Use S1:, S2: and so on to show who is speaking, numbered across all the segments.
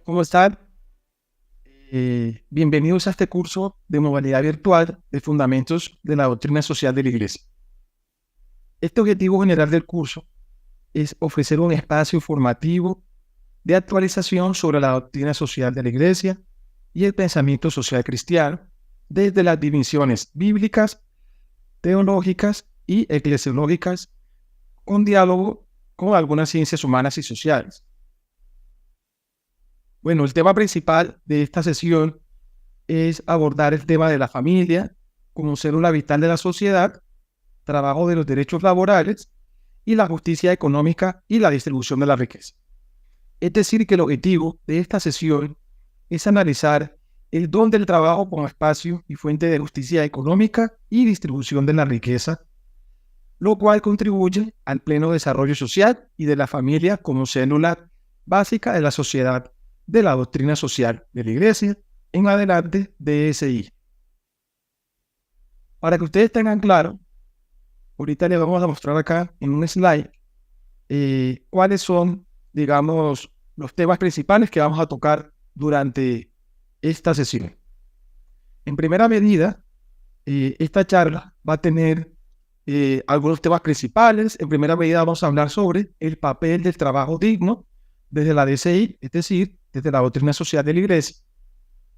S1: ¿Cómo están? Bienvenidos a este curso de modalidad virtual de Fundamentos de la Doctrina Social de la Iglesia. Este objetivo general del curso es ofrecer un espacio formativo de actualización sobre la doctrina social de la Iglesia y el pensamiento social cristiano desde las dimensiones bíblicas, teológicas y eclesiológicas, con diálogo con algunas ciencias humanas y sociales. Bueno, el tema principal de esta sesión es abordar el tema de la familia como célula vital de la sociedad, trabajo de los derechos laborales y la justicia económica y la distribución de la riqueza. Es decir, que el objetivo de esta sesión es analizar el don del trabajo como espacio y fuente de justicia económica y distribución de la riqueza, lo cual contribuye al pleno desarrollo social y de la familia como célula básica de la sociedad, de la doctrina social de la Iglesia, en adelante DSI. Para que ustedes tengan claro, ahorita les vamos a mostrar acá en un slide cuáles son, digamos, los temas principales que vamos a tocar durante esta sesión. En primera medida, esta charla va a tener algunos temas principales. En primera medida vamos a hablar sobre el papel del trabajo digno desde la DSI, es decir, desde la doctrina social de la Iglesia.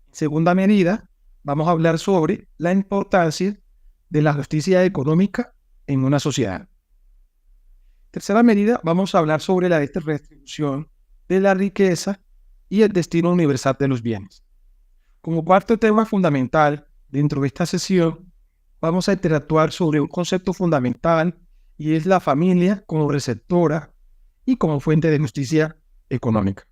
S1: En segunda medida, vamos a hablar sobre la importancia de la justicia económica en una sociedad. Tercera medida, vamos a hablar sobre la redistribución de la riqueza y el destino universal de los bienes. Como cuarto tema fundamental dentro de esta sesión, vamos a interactuar sobre un concepto fundamental y es la familia como receptora y como fuente de justicia económica.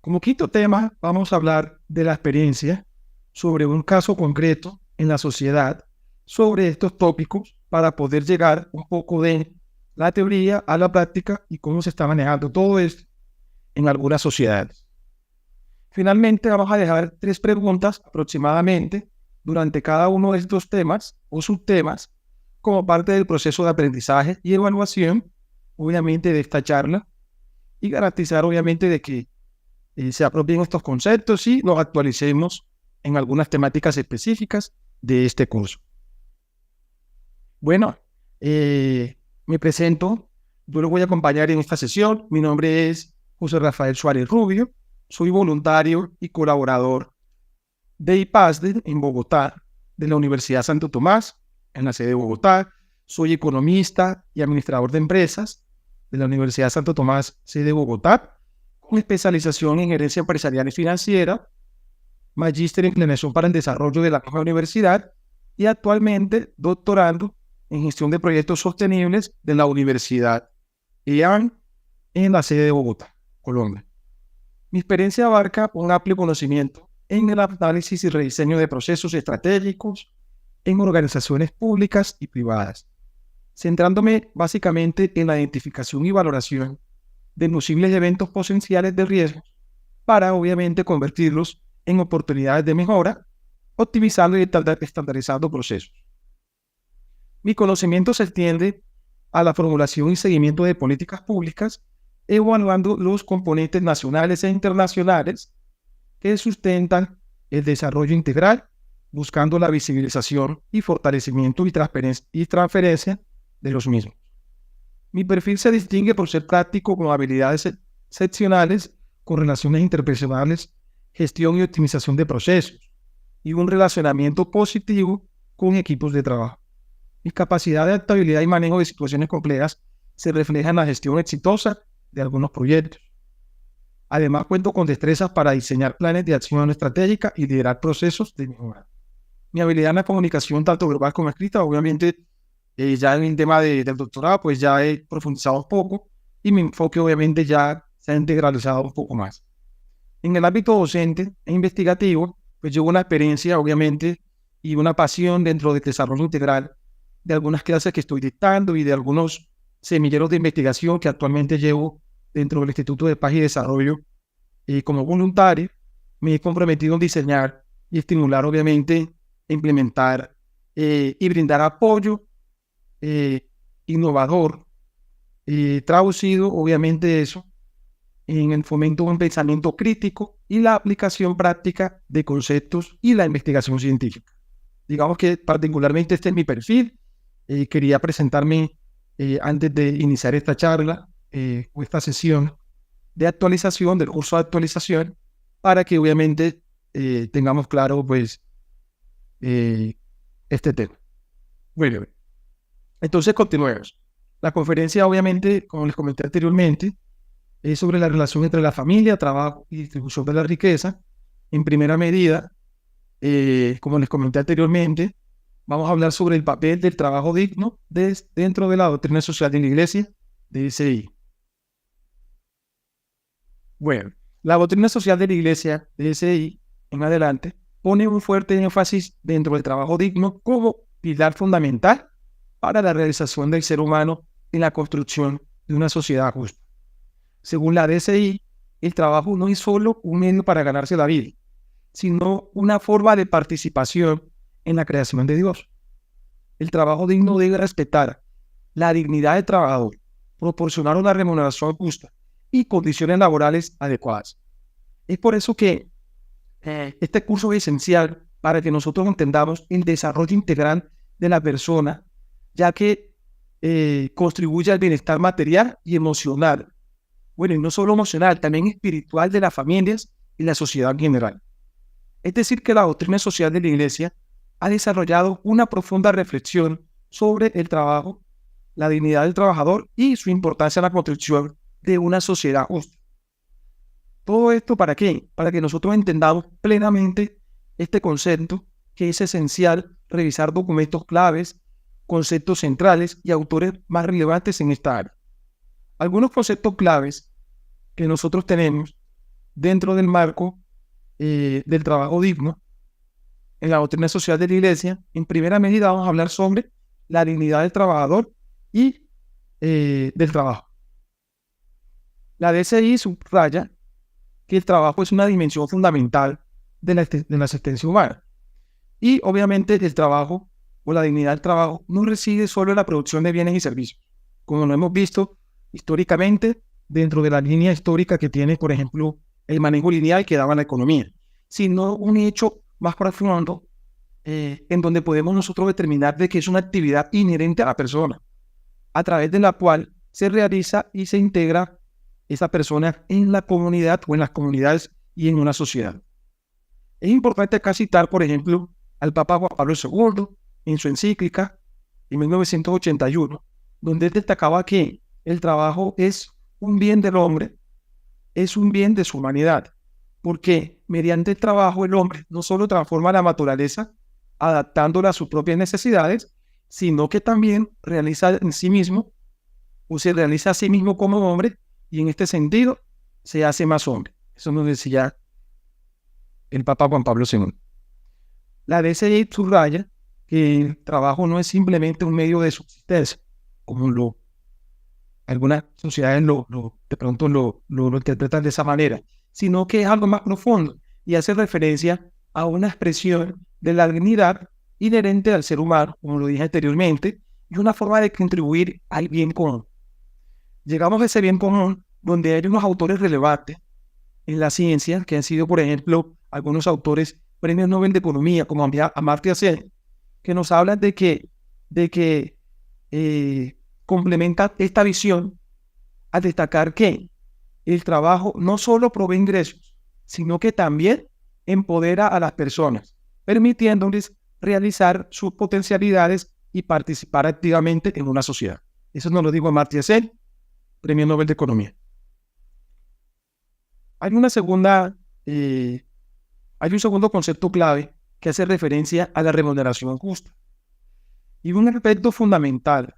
S1: Como quinto tema, vamos a hablar de la experiencia sobre un caso concreto en la sociedad sobre estos tópicos para poder llegar un poco de la teoría a la práctica y cómo se está manejando todo esto en algunas sociedades. Finalmente, vamos a dejar 3 preguntas aproximadamente durante cada uno de estos temas o subtemas como parte del proceso de aprendizaje y evaluación, obviamente, de esta charla y garantizar, obviamente, de que se apropien estos conceptos y los actualicemos en algunas temáticas específicas de este curso. Bueno, me presento, yo lo voy a acompañar en esta sesión. Mi nombre es José Rafael Suárez Rubio, soy voluntario y colaborador de IPASDE en Bogotá, de la Universidad Santo Tomás, en la sede de Bogotá. Soy economista y administrador de empresas de la Universidad Santo Tomás, sede de Bogotá, con especialización en gerencia empresarial y financiera, magíster en planeación para el desarrollo de la misma universidad y actualmente doctorando en gestión de proyectos sostenibles de la Universidad EAN en la sede de Bogotá, Colombia. Mi experiencia abarca un amplio conocimiento en el análisis y rediseño de procesos estratégicos en organizaciones públicas y privadas, centrándome básicamente en la identificación y valoración de posibles eventos potenciales de riesgo para obviamente convertirlos en oportunidades de mejora, optimizando y estandarizando procesos. Mi conocimiento se extiende a la formulación y seguimiento de políticas públicas, evaluando los componentes nacionales e internacionales que sustentan el desarrollo integral, buscando la visibilización y fortalecimiento y transferencia de los mismos. Mi perfil se distingue por ser práctico con habilidades excepcionales, con relaciones interpersonales, gestión y optimización de procesos, y un relacionamiento positivo con equipos de trabajo. Mi capacidad de adaptabilidad y manejo de situaciones complejas se refleja en la gestión exitosa de algunos proyectos. Además, cuento con destrezas para diseñar planes de acción estratégica y liderar procesos de mejora. Mi habilidad en la comunicación, tanto verbal como escrita, obviamente, ya en el tema del doctorado, pues ya he profundizado un poco y mi enfoque, obviamente, ya se ha integralizado un poco más. En el ámbito docente e investigativo, pues llevo una experiencia, obviamente, y una pasión dentro del desarrollo integral de algunas clases que estoy dictando y de algunos semilleros de investigación que actualmente llevo dentro del Instituto de Paz y Desarrollo. Como voluntario, me he comprometido en diseñar y estimular, obviamente, implementar y brindar apoyo innovador, traducido, obviamente, eso en el fomento de un pensamiento crítico y la aplicación práctica de conceptos y la investigación científica. Digamos que particularmente este es mi perfil. Quería presentarme antes de iniciar esta charla o esta sesión de actualización, del curso de actualización, para que obviamente tengamos claro pues este tema. Bueno, entonces continuemos. La conferencia obviamente, como les comenté anteriormente, es sobre la relación entre la familia, trabajo y distribución de la riqueza. En primera medida, como les comenté anteriormente, vamos a hablar sobre el papel del trabajo digno dentro de la doctrina social de la Iglesia, DSI. Bueno, la doctrina social de la Iglesia, DSI, en adelante, pone un fuerte énfasis dentro del trabajo digno como pilar fundamental para la realización del ser humano en la construcción de una sociedad justa. Según la DSI, el trabajo no es solo un medio para ganarse la vida, sino una forma de participación en la creación de Dios. El trabajo digno debe respetar la dignidad del trabajador, proporcionar una remuneración justa y condiciones laborales adecuadas. Es por eso que este curso es esencial para que nosotros entendamos el desarrollo integral de la persona, ya que contribuye al bienestar material y emocional. Bueno, y no solo emocional, también espiritual de las familias y la sociedad en general. Es decir, que la doctrina social de la Iglesia ha desarrollado una profunda reflexión sobre el trabajo, la dignidad del trabajador y su importancia en la construcción de una sociedad justa. ¿Todo esto para qué? Para que nosotros entendamos plenamente este concepto, que es esencial revisar documentos claves, conceptos centrales y autores más relevantes en esta área. Algunos conceptos claves que nosotros tenemos dentro del marco del trabajo digno en la doctrina social de la Iglesia, en primera medida vamos a hablar sobre la dignidad del trabajador y del trabajo. La DSI subraya que el trabajo es una dimensión fundamental de la existencia humana. Y obviamente el trabajo o la dignidad del trabajo no reside solo en la producción de bienes y servicios, como lo hemos visto históricamente dentro de la línea histórica que tiene, por ejemplo, el manejo lineal que daba la economía, sino un hecho más profundo en donde podemos nosotros determinar de que es una actividad inherente a la persona, a través de la cual se realiza y se integra esa persona en la comunidad o en las comunidades y en una sociedad. Es importante acá citar, por ejemplo, al Papa Juan Pablo II en su encíclica en 1981, donde él destacaba que el trabajo es un bien del hombre, es un bien de su humanidad, porque mediante el trabajo el hombre no solo transforma la naturaleza, adaptándola a sus propias necesidades, sino que también realiza en sí mismo, o se realiza a sí mismo como hombre, y en este sentido se hace más hombre. Eso nos decía el Papa Juan Pablo II. La DSI subraya que el trabajo no es simplemente un medio de subsistencia, como algunas sociedades de pronto lo interpretan de esa manera, sino que es algo más profundo y hace referencia a una expresión de la dignidad inherente al ser humano, como lo dije anteriormente, y una forma de contribuir al bien común. Llegamos a ese bien común donde hay unos autores relevantes en la ciencia, que han sido, por ejemplo, algunos autores premios Nobel de Economía, como Amartya Sen, que nos hablan de que complementa esta visión al destacar que el trabajo no solo provee ingresos, sino que también empodera a las personas, permitiéndoles realizar sus potencialidades y participar activamente en una sociedad. Eso nos lo dijo Amartya Sen, premio Nobel de Economía. Hay un segundo concepto clave que hace referencia a la remuneración justa. Y un aspecto fundamental,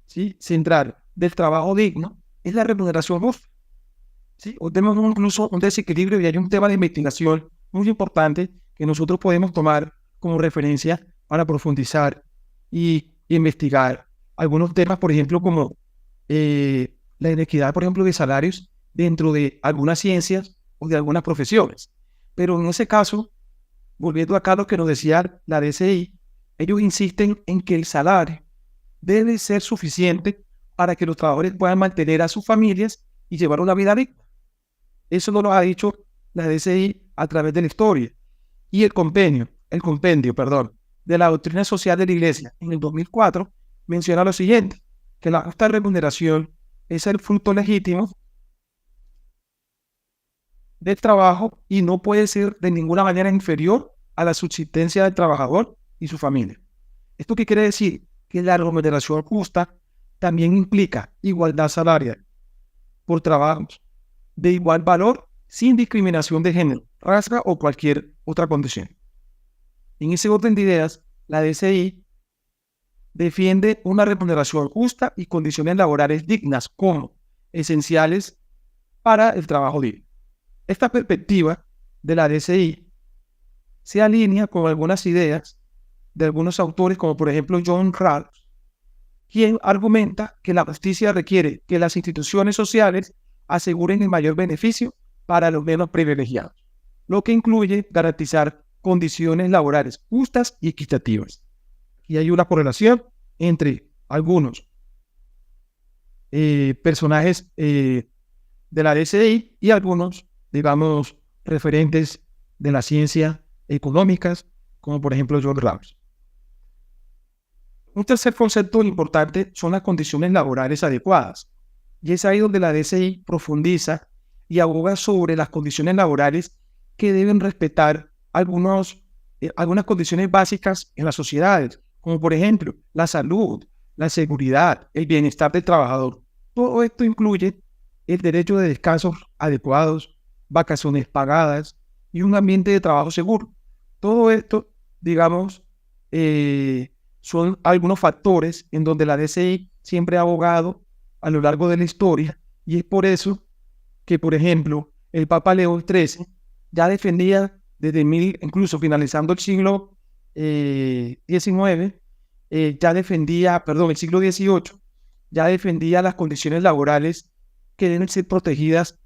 S1: ¿sí?, central del trabajo digno es la remuneración justa. ¿Sí? O tenemos incluso un desequilibrio y hay un tema de investigación muy importante que nosotros podemos tomar como referencia para profundizar y investigar algunos temas, por ejemplo, como la inequidad, por ejemplo, de salarios dentro de algunas ciencias o de algunas profesiones. Pero en ese caso, volviendo acá a lo que nos decía la DSI, ellos insisten en que el salario debe ser suficiente para que los trabajadores puedan mantener a sus familias y llevar una vida digna. Eso nos lo ha dicho la DCI a través de la historia. Y el compendio, perdón, de la doctrina social de la Iglesia en el 2004 menciona lo siguiente, que la justa remuneración es el fruto legítimo del trabajo y no puede ser de ninguna manera inferior a la subsistencia del trabajador y su familia. ¿Esto qué quiere decir? Que la remuneración justa también implica igualdad salarial por trabajos de igual valor sin discriminación de género, raza o cualquier otra condición. En ese orden de ideas, la DCI defiende una remuneración justa y condiciones laborales dignas como esenciales para el trabajo digno. Esta perspectiva de la DCI se alinea con algunas ideas de algunos autores, como por ejemplo John Rawls, quien argumenta que la justicia requiere que las instituciones sociales aseguren el mayor beneficio para los menos privilegiados, lo que incluye garantizar condiciones laborales justas y equitativas. Y hay una correlación entre algunos personajes de la DCI y algunos, digamos, referentes de la ciencia económicas, como por ejemplo John Rawls. Un tercer concepto importante son las condiciones laborales adecuadas. Y es ahí donde la DCI profundiza y aboga sobre las condiciones laborales que deben respetar algunas condiciones básicas en las sociedades, como por ejemplo la salud, la seguridad, el bienestar del trabajador. Todo esto incluye el derecho de descansos adecuados, vacaciones pagadas y un ambiente de trabajo seguro. Todo esto, digamos, son algunos factores en donde la DCI siempre ha abogado a lo largo de la historia, y es por eso que, por ejemplo, el Papa León XIII ya defendía desde incluso finalizando el siglo XIX, el siglo XVIII, ya defendía las condiciones laborales que deben ser protegidas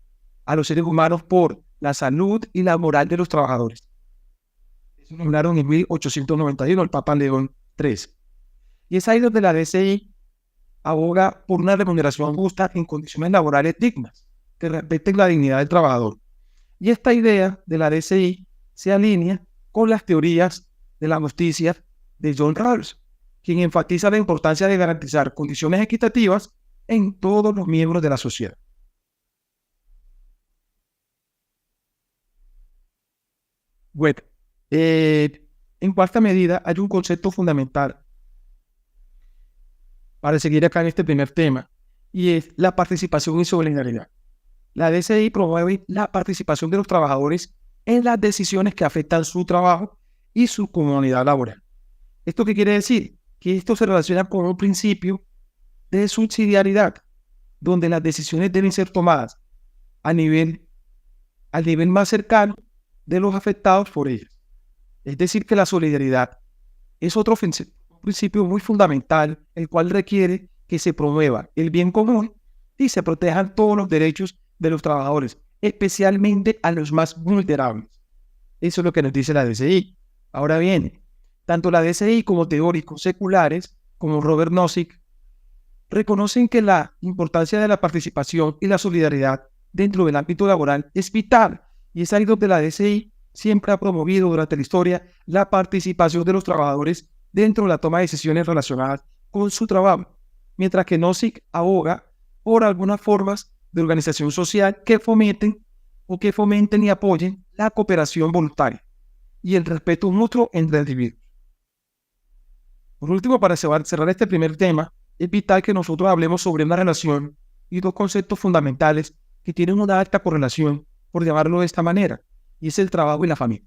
S1: a los seres humanos por la salud y la moral de los trabajadores. Eso lo hablaron en 1891 el Papa León XIII. Y es ahí donde la DCI aboga por una remuneración justa en condiciones laborales dignas, que respeten la dignidad del trabajador. Y esta idea de la DCI se alinea con las teorías de la justicia de John Rawls, quien enfatiza la importancia de garantizar condiciones equitativas en todos los miembros de la sociedad. Bueno, en cuarta medida hay un concepto fundamental para seguir acá en este primer tema, y es la participación y solidaridad. La DCI promueve la participación de los trabajadores en las decisiones que afectan su trabajo y su comunidad laboral. ¿Esto qué quiere decir? Que esto se relaciona con un principio de subsidiariedad, donde las decisiones deben ser tomadas al nivel más cercano de los afectados por ellas. Es decir, que la solidaridad es otro principio muy fundamental, el cual requiere que se promueva el bien común y se protejan todos los derechos de los trabajadores, especialmente a los más vulnerables. Eso es lo que nos dice la DCI. Ahora bien, tanto la DCI como teóricos seculares, como Robert Nozick, reconocen que la importancia de la participación y la solidaridad dentro del ámbito laboral es vital, y es ahí donde la DCI siempre ha promovido durante la historia la participación de los trabajadores dentro de la toma de decisiones relacionadas con su trabajo, mientras que Nozick aboga por algunas formas de organización social que fomenten y apoyen la cooperación voluntaria y el respeto mutuo entre individuos. Por último, para cerrar este primer tema, es vital que nosotros hablemos sobre una relación y dos conceptos fundamentales que tienen una alta correlación, por llamarlo de esta manera, y es el trabajo y la familia.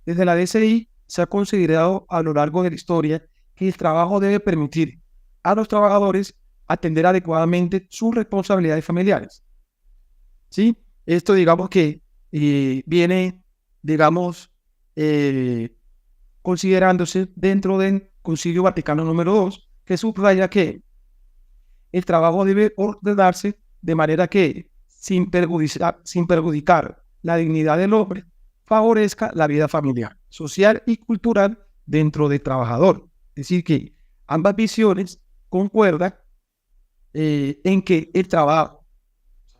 S1: Desde la DCI se ha considerado a lo largo de la historia que el trabajo debe permitir a los trabajadores atender adecuadamente sus responsabilidades familiares. ¿Sí? Esto digamos que viene, digamos, considerándose dentro del Concilio Vaticano número 2, que subraya que el trabajo debe ordenarse de manera que, sin perjudicar la dignidad del hombre, favorezca la vida familiar, social y cultural dentro del trabajador. Es decir, que ambas visiones concuerdan en que el trabajo,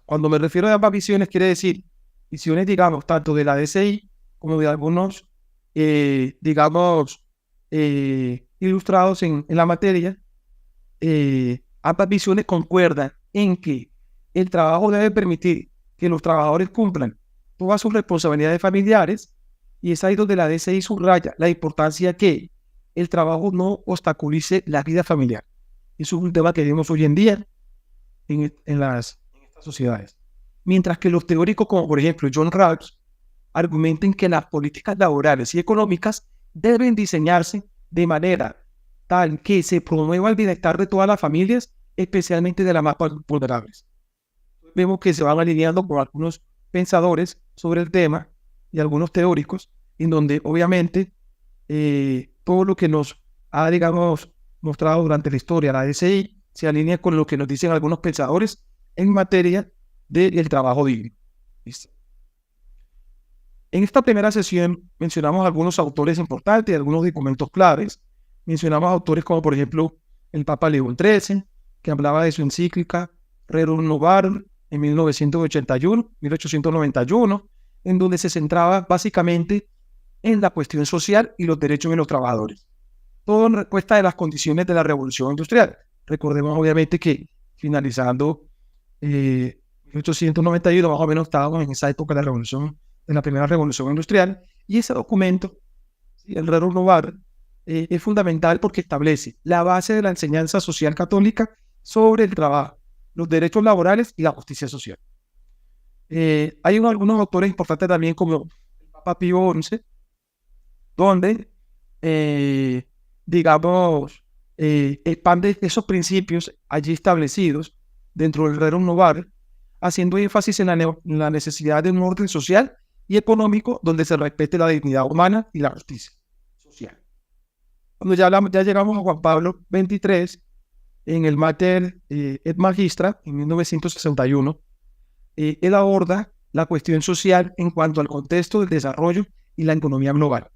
S1: Cuando me refiero a ambas visiones, quiere decir visiones, digamos, tanto de la DCI como de algunos, digamos, ilustrados en la materia. Ambas visiones concuerdan en que el trabajo debe permitir que los trabajadores cumplan todas sus responsabilidades familiares, y es ahí donde la DCI subraya la importancia que el trabajo no obstaculice la vida familiar. Eso es un tema que vemos hoy en día en estas sociedades. Mientras que los teóricos, como por ejemplo John Rawls, argumentan que las políticas laborales y económicas deben diseñarse de manera tal que se promueva el bienestar de todas las familias, especialmente de las más vulnerables. Vemos que se van alineando con algunos pensadores sobre el tema y algunos teóricos, en donde obviamente todo lo que nos ha, digamos, mostrado durante la historia la DCI se alinea con lo que nos dicen algunos pensadores en materia del trabajo digno. ¿Listo? En esta primera sesión mencionamos algunos autores importantes, algunos documentos claves. Mencionamos autores como, por ejemplo, el Papa León XIII, que hablaba de su encíclica Rerum Novarum en 1891, en donde se centraba básicamente en la cuestión social y los derechos de los trabajadores. Todo en respuesta de las condiciones de la Revolución Industrial. Recordemos, obviamente, que finalizando 1891, más o menos estábamos en esa época de la primera Revolución Industrial, y ese documento, el Rerum Novarum, es fundamental porque establece la base de la enseñanza social católica sobre el trabajo, los derechos laborales y la justicia social. Hay algunos autores importantes también, como el Papa Pío XI, donde, digamos, expande esos principios allí establecidos dentro del Rerum Novarum, haciendo énfasis en la necesidad de un orden social y económico donde se respete la dignidad humana y la justicia social. Cuando ya llegamos a Juan Pablo XXIII, en el Mater et Magistra, en 1961, él aborda la cuestión social en cuanto al contexto del desarrollo y la economía global.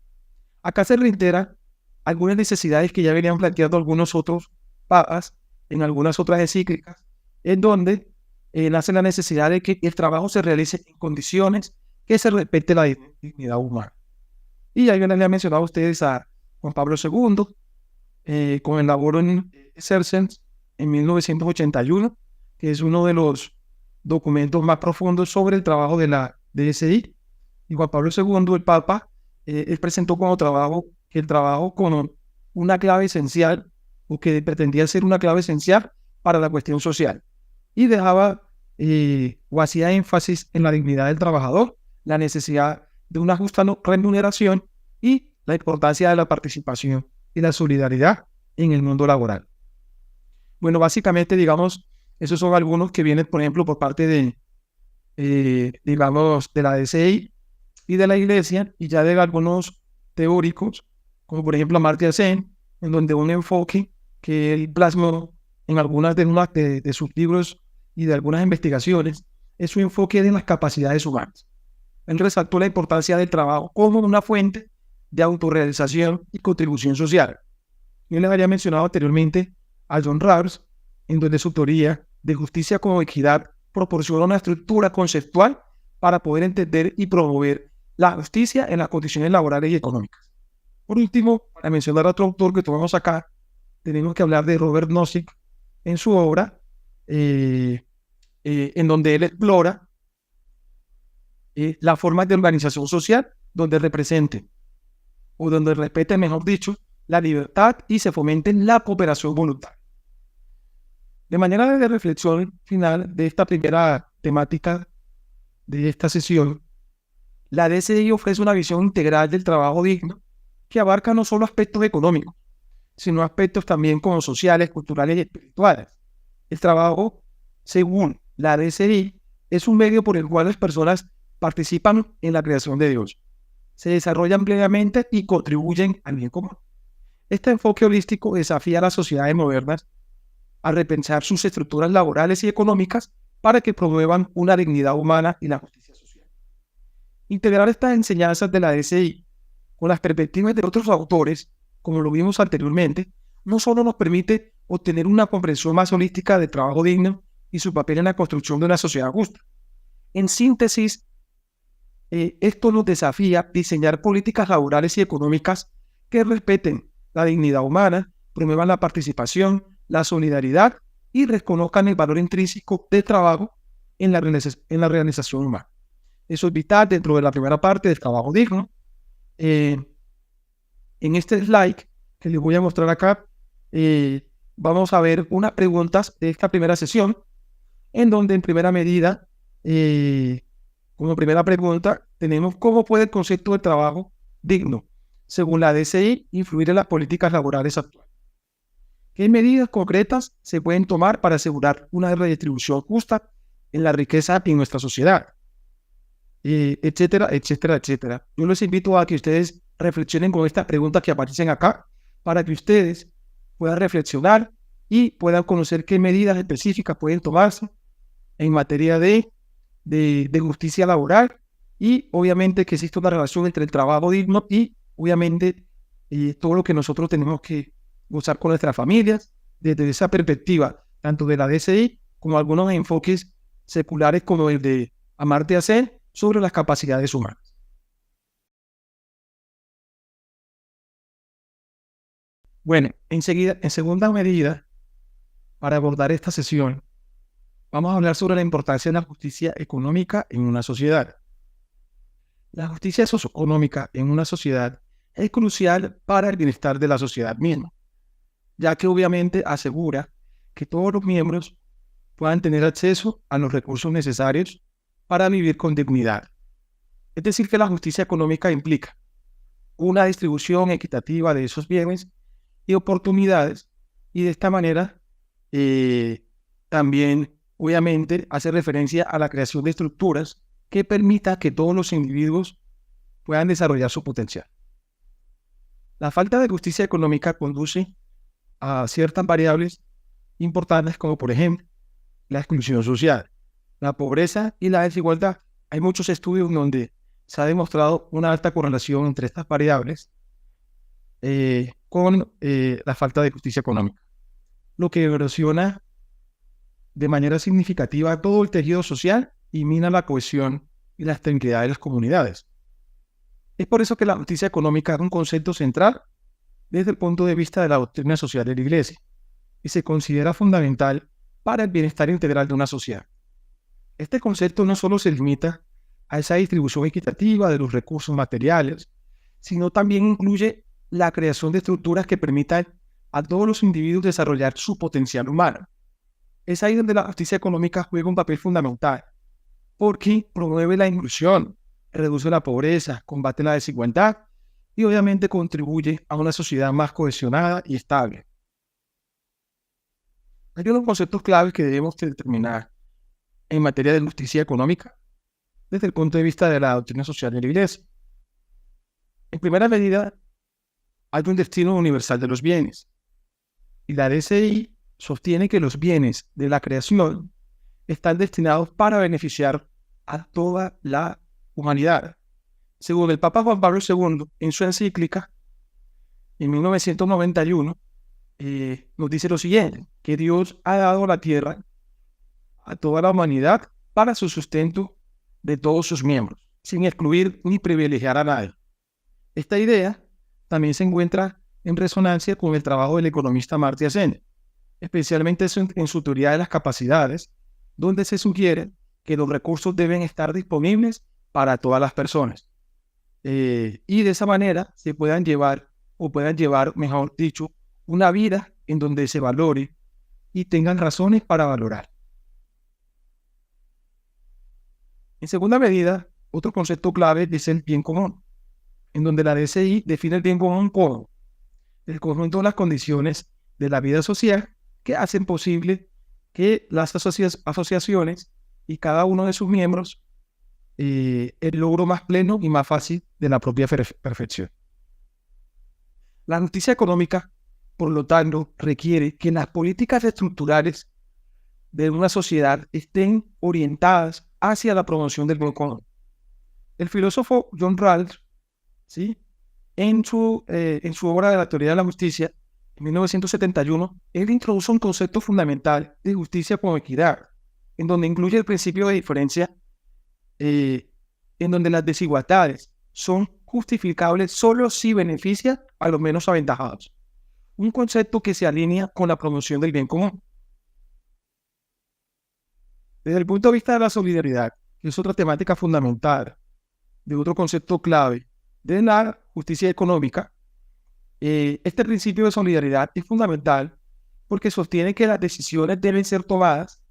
S1: Acá se reiteran algunas necesidades que ya venían planteando algunos otros papas en algunas otras encíclicas, en donde nace la necesidad de que el trabajo se realice en condiciones que se respete la dignidad humana. Y ya yo les he mencionado a ustedes a Juan Pablo II, con el Laborum Exercens en 1981, que es uno de los documentos más profundos sobre el trabajo de la DSI. Y Juan Pablo II, el Papa, él presentó como trabajo que el trabajo como una clave esencial, o que pretendía ser una clave esencial para la cuestión social. Y dejaba o hacía énfasis en la dignidad del trabajador, la necesidad de una justa remuneración y la importancia de la participación y la solidaridad en el mundo laboral. Bueno, básicamente, digamos, esos son algunos que vienen, por ejemplo, por parte de, digamos, de la DCI y de la Iglesia, y ya de algunos teóricos, como por ejemplo Amartya Sen, en donde un enfoque que él plasmó en algunas de sus libros y de algunas investigaciones es su enfoque de las capacidades humanas. Él resaltó la importancia del trabajo como una fuente de autorrealización y contribución social. Yo les había mencionado anteriormente a John Rawls, en donde su teoría de justicia como equidad proporciona una estructura conceptual para poder entender y promover la justicia en las condiciones laborales y económicas. Por último, para mencionar a otro autor que tomamos acá, tenemos que hablar de Robert Nozick en su obra, en donde él explora las formas de organización social donde representen, o donde respeten, mejor dicho, la libertad y se fomente la cooperación voluntaria. De manera de reflexión final de esta primera temática de esta sesión, la DCI ofrece una visión integral del trabajo digno que abarca no solo aspectos económicos, sino aspectos también como sociales, culturales y espirituales. El trabajo, según la DCI, es un medio por el cual las personas participan en la creación de Dios, se desarrollan plenamente y contribuyen al bien común. Este enfoque holístico desafía a las sociedades modernas a repensar sus estructuras laborales y económicas para que promuevan una dignidad humana y la justicia social. Integrar estas enseñanzas de la DCI con las perspectivas de otros autores, como lo vimos anteriormente, no solo nos permite obtener una comprensión más holística del trabajo digno y su papel en la construcción de una sociedad justa. En síntesis, esto nos desafía a diseñar políticas laborales y económicas que respeten la dignidad humana, promuevan la participación, la solidaridad y reconozcan el valor intrínseco del trabajo en la realización humana. Eso es vital dentro de la primera parte del trabajo digno. En este slide que les voy a mostrar acá, vamos a ver unas preguntas de esta primera sesión, en donde en primera medida, como primera pregunta, tenemos cómo puede el concepto de trabajo digno, según la DCI, influir en las políticas laborales actuales. ¿Qué medidas concretas se pueden tomar para asegurar una redistribución justa en la riqueza en nuestra sociedad? Etcétera, etcétera, etcétera. Yo les invito a que ustedes reflexionen con estas preguntas que aparecen acá, para que ustedes puedan reflexionar y puedan conocer qué medidas específicas pueden tomarse en materia de justicia laboral, y obviamente que existe una relación entre el trabajo digno y obviamente todo lo que nosotros tenemos que gozar con nuestras familias desde esa perspectiva, tanto de la DCI como algunos enfoques seculares como el de Amartya Sen sobre las capacidades humanas. Bueno, en segunda medida, para abordar esta sesión, vamos a hablar sobre la importancia de la justicia económica en una sociedad. La justicia socioeconómica en una sociedad es crucial para el bienestar de la sociedad misma, ya que obviamente asegura que todos los miembros puedan tener acceso a los recursos necesarios para vivir con dignidad. Es decir, que la justicia económica implica una distribución equitativa de esos bienes y oportunidades, y de esta manera también obviamente hace referencia a la creación de estructuras que permita que todos los individuos puedan desarrollar su potencial. La falta de justicia económica conduce a ciertas variables importantes, como por ejemplo la exclusión social, la pobreza y la desigualdad. Hay muchos estudios donde se ha demostrado una alta correlación entre estas variables con la falta de justicia económica, lo que erosiona de manera significativa todo el tejido social y mina la cohesión y la estabilidad de las comunidades. Es por eso que la justicia económica es un concepto central desde el punto de vista de la doctrina social de la Iglesia y se considera fundamental para el bienestar integral de una sociedad. Este concepto no solo se limita a esa distribución equitativa de los recursos materiales, sino también incluye la creación de estructuras que permitan a todos los individuos desarrollar su potencial humano. Es ahí donde la justicia económica juega un papel fundamental, porque promueve la inclusión, reduce la pobreza, combate la desigualdad y obviamente contribuye a una sociedad más cohesionada y estable. Hay unos conceptos claves que debemos determinar en materia de justicia económica desde el punto de vista de la doctrina social de la Iglesia. En primera medida, hay un destino universal de los bienes, y la DCI sostiene que los bienes de la creación están destinados para beneficiar a toda la humanidad. Según el Papa Juan Pablo II, en su encíclica, en 1991, nos dice lo siguiente, que Dios ha dado la tierra a toda la humanidad para su sustento de todos sus miembros, sin excluir ni privilegiar a nadie. Esta idea también se encuentra en resonancia con el trabajo del economista Amartya Sen, especialmente en su teoría de las capacidades, donde se sugiere que los recursos deben estar disponibles para todas las personas. Y de esa manera se puedan llevar, mejor dicho, una vida en donde se valore y tengan razones para valorar. En segunda medida, otro concepto clave es el bien común, en donde la DCI define el bien común como el conjunto de las condiciones de la vida social que hacen posible que las asociaciones y cada uno de sus miembros el logro más pleno y más fácil de la propia perfección. La justicia económica, por lo tanto, requiere que las políticas estructurales de una sociedad estén orientadas hacia la promoción del bien común. El filósofo John Rawls, ¿sí?, en su obra de la teoría de la justicia, en 1971, él introduce un concepto fundamental de justicia como equidad, en donde incluye el principio de diferencia, en donde las desigualdades son justificables solo si beneficia a los menos aventajados. Un concepto que se alinea con la promoción del bien común. Desde el punto de vista de la solidaridad, que es otra temática fundamental, de otro concepto clave de la justicia económica, este principio de solidaridad es fundamental porque sostiene que las decisiones deben ser tomadas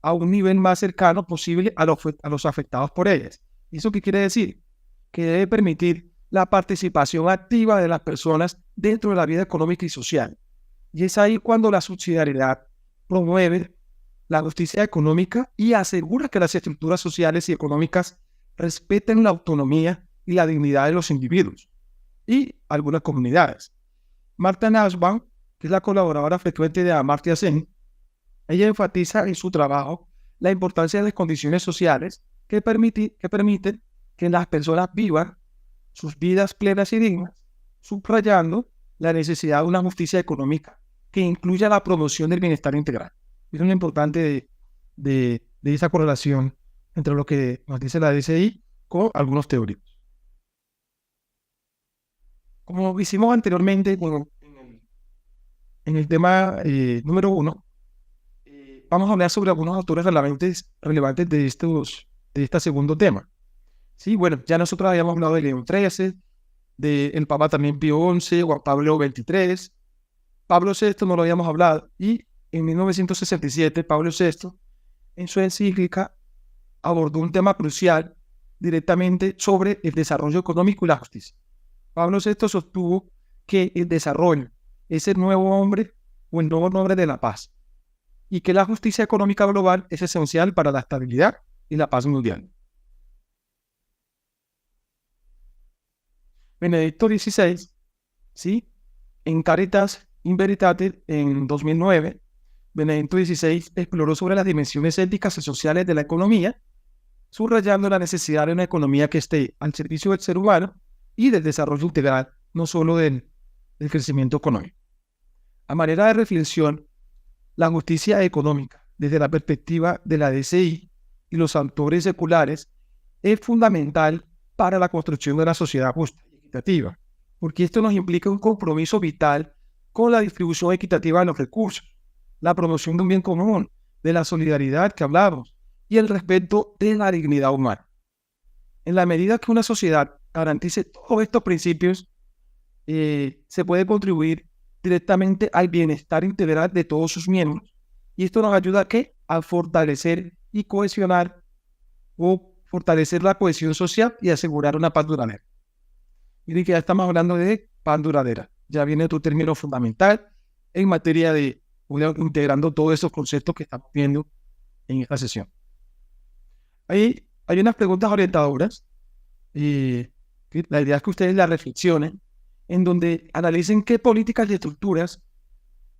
S1: a un nivel más cercano posible a los afectados por ellas. ¿Eso qué quiere decir? Que debe permitir la participación activa de las personas dentro de la vida económica y social. Y es ahí cuando la subsidiariedad promueve la justicia económica y asegura que las estructuras sociales y económicas respeten la autonomía y la dignidad de los individuos y algunas comunidades. Marta Nussbaum, que es la colaboradora frecuente de Amartya Sen, ella enfatiza en su trabajo la importancia de las condiciones sociales que permiten que las personas vivan sus vidas plenas y dignas, subrayando la necesidad de una justicia económica que incluya la promoción del bienestar integral. Es lo importante de esa correlación entre lo que nos dice la DCI con algunos teóricos. Como hicimos anteriormente en el tema número 1, vamos a hablar sobre algunos autores relevantes de este segundo tema. Sí, bueno, ya nosotros habíamos hablado de León XIII, del Papa también Pío XI, Juan Pablo XXIII, Pablo VI no lo habíamos hablado, y en 1967 Pablo VI, en su encíclica, abordó un tema crucial directamente sobre el desarrollo económico y la justicia. Pablo VI sostuvo que el desarrollo es el nuevo hombre o el nuevo nombre de la paz, y que la justicia económica global es esencial para la estabilidad y la paz mundial. Benedicto XVI, ¿sí? En Caritas in Veritate, en 2009, Benedicto XVI exploró sobre las dimensiones éticas y sociales de la economía, subrayando la necesidad de una economía que esté al servicio del ser humano y del desarrollo integral, no solo del crecimiento económico. A manera de reflexión, la justicia económica, desde la perspectiva de la DCI y los autores seculares, es fundamental para la construcción de una sociedad justa y equitativa, porque esto nos implica un compromiso vital con la distribución equitativa de los recursos, la promoción de un bien común, de la solidaridad que hablamos y el respeto de la dignidad humana. En la medida que una sociedad garantice todos estos principios, se puede contribuir directamente al bienestar integral de todos sus miembros, y esto nos ayuda ¿a qué? A fortalecer y cohesionar o fortalecer la cohesión social y asegurar una paz duradera. Miren que ya estamos hablando de paz duradera. Ya viene otro término fundamental en materia de integrando todos esos conceptos que estamos viendo en esta sesión. Hay unas preguntas orientadoras. La idea es que ustedes las reflexionen, en donde analicen qué políticas y estructuras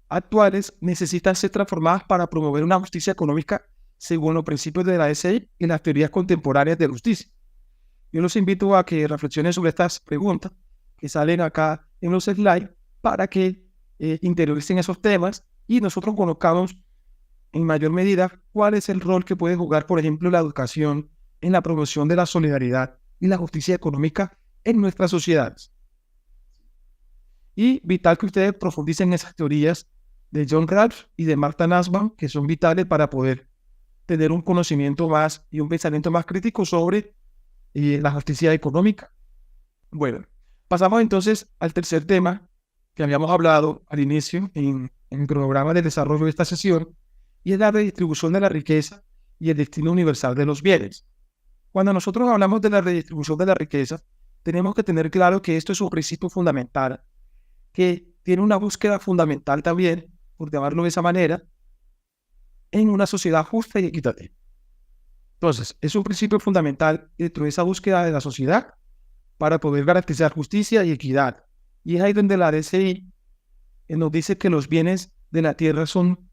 S1: actuales necesitan ser transformadas para promover una justicia económica según los principios de la DCI y las teorías contemporáneas de justicia. Yo los invito a que reflexionen sobre estas preguntas que salen acá en los slides para que interioricen esos temas y nosotros conozcamos en mayor medida cuál es el rol que puede jugar, por ejemplo, la educación en la promoción de la solidaridad y la justicia económica en nuestras sociedades. Y vital que ustedes profundicen en esas teorías de John Rawls y de Marta Nussbaum, que son vitales para poder tener un conocimiento más y un pensamiento más crítico sobre la justicia económica. Bueno, pasamos entonces al tercer tema que habíamos hablado al inicio en el programa de desarrollo de esta sesión, y es la redistribución de la riqueza y el destino universal de los bienes. Cuando nosotros hablamos de la redistribución de la riqueza, tenemos que tener claro que esto es un principio fundamental, que tiene una búsqueda fundamental también, por llamarlo de esa manera, en una sociedad justa y equitativa. Entonces, es un principio fundamental dentro de esa búsqueda de la sociedad para poder garantizar justicia y equidad. Y es ahí donde la DCI nos dice que los bienes de la tierra son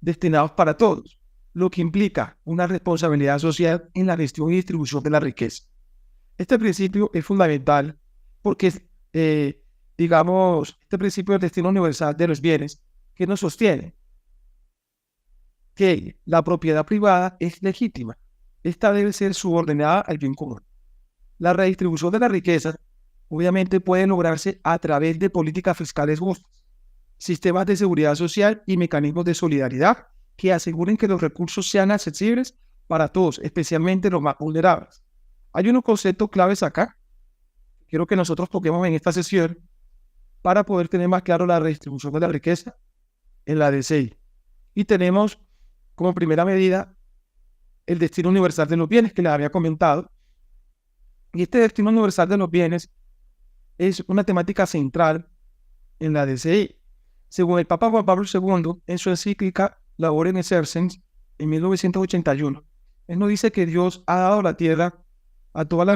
S1: destinados para todos, lo que implica una responsabilidad social en la gestión y distribución de la riqueza. Este principio es fundamental porque, este principio del destino universal de los bienes que nos sostiene, que la propiedad privada es legítima. Esta debe ser subordinada al bien común. La redistribución de la riqueza obviamente puede lograrse a través de políticas fiscales justas, sistemas de seguridad social y mecanismos de solidaridad que aseguren que los recursos sean accesibles para todos, especialmente los más vulnerables. Hay unos conceptos claves acá, quiero que nosotros toquemos en esta sesión para poder tener más claro la redistribución de la riqueza en la DCI. Y tenemos como primera medida el destino universal de los bienes que les había comentado. Y este destino universal de los bienes es una temática central en la DCI. Según el Papa Juan Pablo II, en su encíclica Laborem Exercens, en 1981, él nos dice que Dios ha dado la tierra a toda la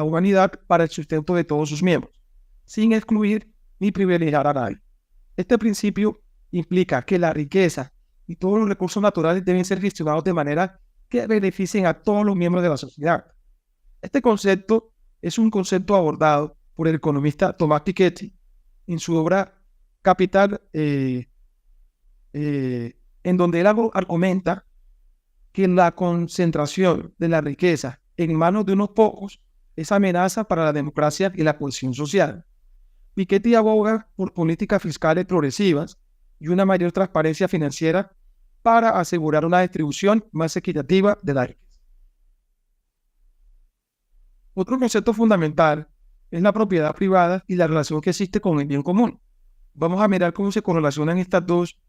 S1: humanidad para el sustento de todos sus miembros, sin excluir ni privilegiar a nadie. Este principio implica que la riqueza y todos los recursos naturales deben ser gestionados de manera que beneficien a todos los miembros de la sociedad. Este concepto es un concepto abordado por el economista Thomas Piketty en su obra Capital, en donde él argumenta que la concentración de la riqueza en manos de unos pocos es amenaza para la democracia y la cohesión social. Piketty aboga por políticas fiscales progresivas y una mayor transparencia financiera para asegurar una distribución más equitativa de la riqueza. Otro concepto fundamental es la propiedad privada y la relación que existe con el bien común. Vamos a mirar cómo se correlacionan estas dos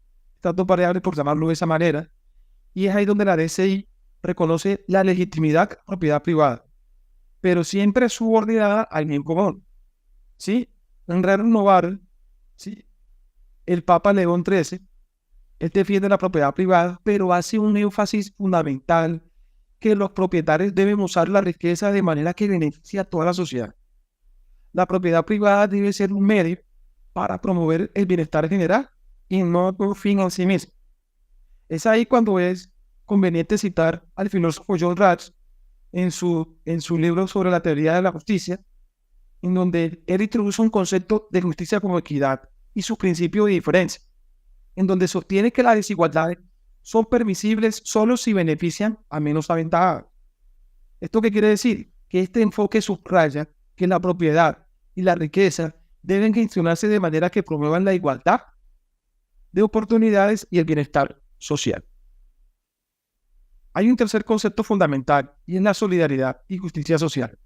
S1: variables, por llamarlo de esa manera, y es ahí donde la DCI reconoce la legitimidad de la propiedad privada, pero siempre subordinada al bien común. ¿Sí? En renovar, ¿sí? El Papa León XIII, él defiende la propiedad privada, pero hace un énfasis fundamental que los propietarios deben usar la riqueza de manera que beneficie a toda la sociedad. La propiedad privada debe ser un medio para promover el bienestar general y no un fin en sí mismo. Es ahí cuando es conveniente citar al filósofo John Rawls en su libro sobre la teoría de la justicia, en donde él introduce un concepto de justicia como equidad y su principio de diferencia, en donde sostiene que las desigualdades son permisibles solo si benefician a menos aventajados. ¿Esto qué quiere decir? Que este enfoque subraya que la propiedad y la riqueza deben gestionarse de manera que promuevan la igualdad de oportunidades y el bienestar social. Hay un tercer concepto fundamental y es la solidaridad y justicia social.